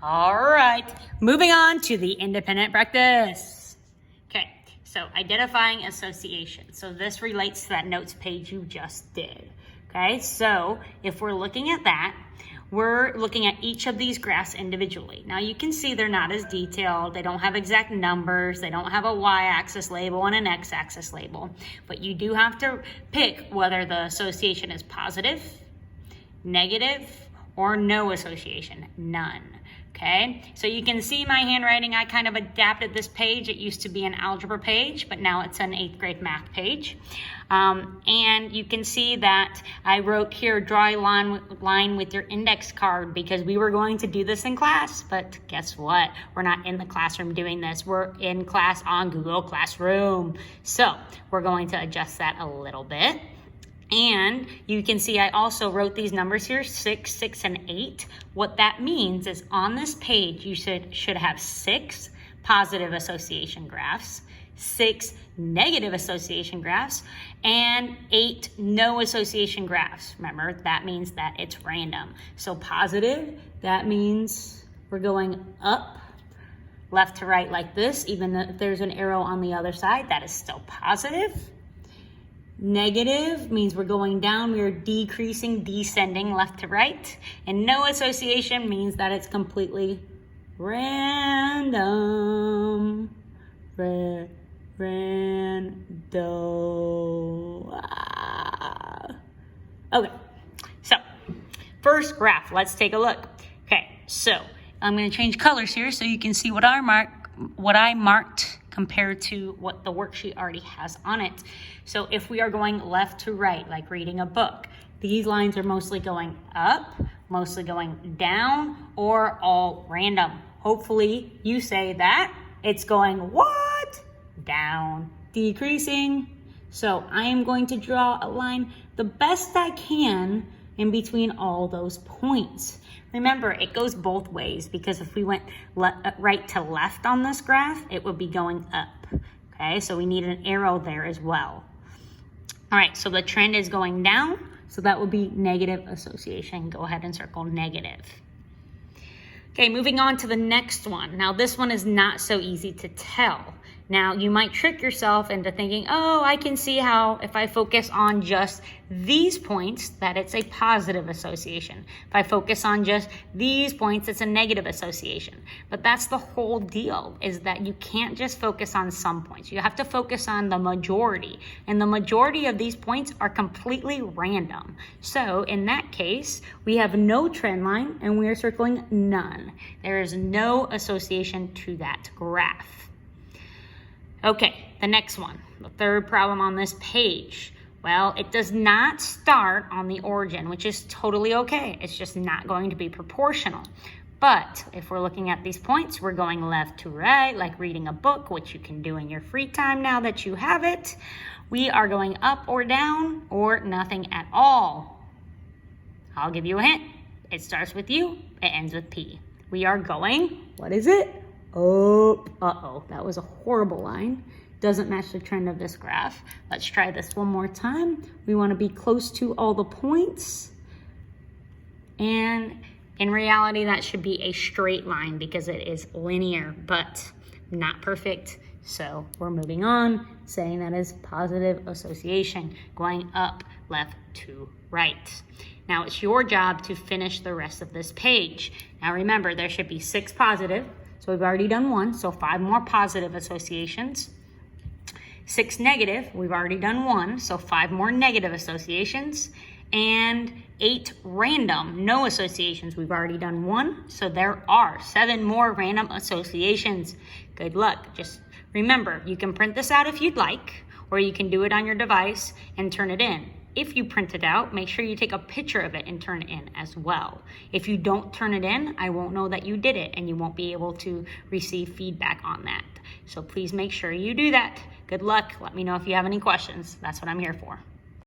All right, moving on to the independent practice. Okay, so identifying association. So this relates to that notes page you just did. Okay, so if we're looking at that, we're looking at each of these graphs individually. Now you can see they're not as detailed. They don't have exact numbers. They don't have a y-axis label and an x-axis label. But you do have to pick whether the association is positive, negative, or no association, none. Okay, so you can see my handwriting. I kind of adapted this page. It used to be an algebra page, but now it's an 8th grade math page. And you can see that I wrote here, draw a line with your index card, because we were going to do this in class, but guess what? We're not in the classroom doing this. We're in class on Google Classroom. So we're going to adjust that a little bit. And you can see I also wrote these numbers here, 6, 6, and 8. What that means is on this page, you should have 6 positive association graphs, 6 negative association graphs, and 8 no association graphs. Remember, that means that it's random. So positive, that means we're going up, left to right like this. Even if there's an arrow on the other side, that is still positive. Negative means we're going down, we are decreasing, descending left to right. And no association means that it's completely random. Okay, so first graph, let's take a look. Okay, so I'm going to change colors here so you can see what I marked compared to what the worksheet already has on it. So if we are going left to right, like reading a book, these lines are mostly going up, mostly going down, or all random. Hopefully you say that it's going what? Down, decreasing. So I am going to draw a line the best I can in between all those points. Remember, it goes both ways, because if we went right to left on this graph, it would be going up. Okay, so we need an arrow there as well. All right, so the trend is going down, so that would be negative association. Go ahead and circle negative. Okay, moving on to the next one. Now this one is not so easy to tell. Now you might trick yourself into thinking, oh, I can see how if I focus on just these points that it's a positive association. If I focus on just these points, it's a negative association. But that's the whole deal, is that you can't just focus on some points. You have to focus on the majority. And the majority of these points are completely random. So in that case, we have no trend line and we are circling none. There is no association to that graph. Okay, the next one, the third problem on this page. Well, it does not start on the origin, which is totally okay. It's just not going to be proportional. But if we're looking at these points, we're going left to right, like reading a book, which you can do in your free time now that you have it. We are going up or down or nothing at all. I'll give you a hint. It starts with U, it ends with P. We are going, what is it? Up. Uh-oh, that was a horrible line. Doesn't match the trend of this graph. Let's try this one more time. We want to be close to all the points. And in reality, that should be a straight line because it is linear, but not perfect. So we're moving on, saying that is positive association, going up, left to right. Now it's your job to finish the rest of this page. Now remember, there should be 6 positive. So we've already done 1, so 5 more positive associations. 6 negative, we've already done 1, so 5 more negative associations. And 8 random, no associations, we've already done 1, so there are 7 more random associations. Good luck. Just remember, you can print this out if you'd like, or you can do it on your device and turn it in. If you print it out, make sure you take a picture of it and turn it in as well. If you don't turn it in, I won't know that you did it and you won't be able to receive feedback on that. So please make sure you do that. Good luck. Let me know if you have any questions. That's what I'm here for.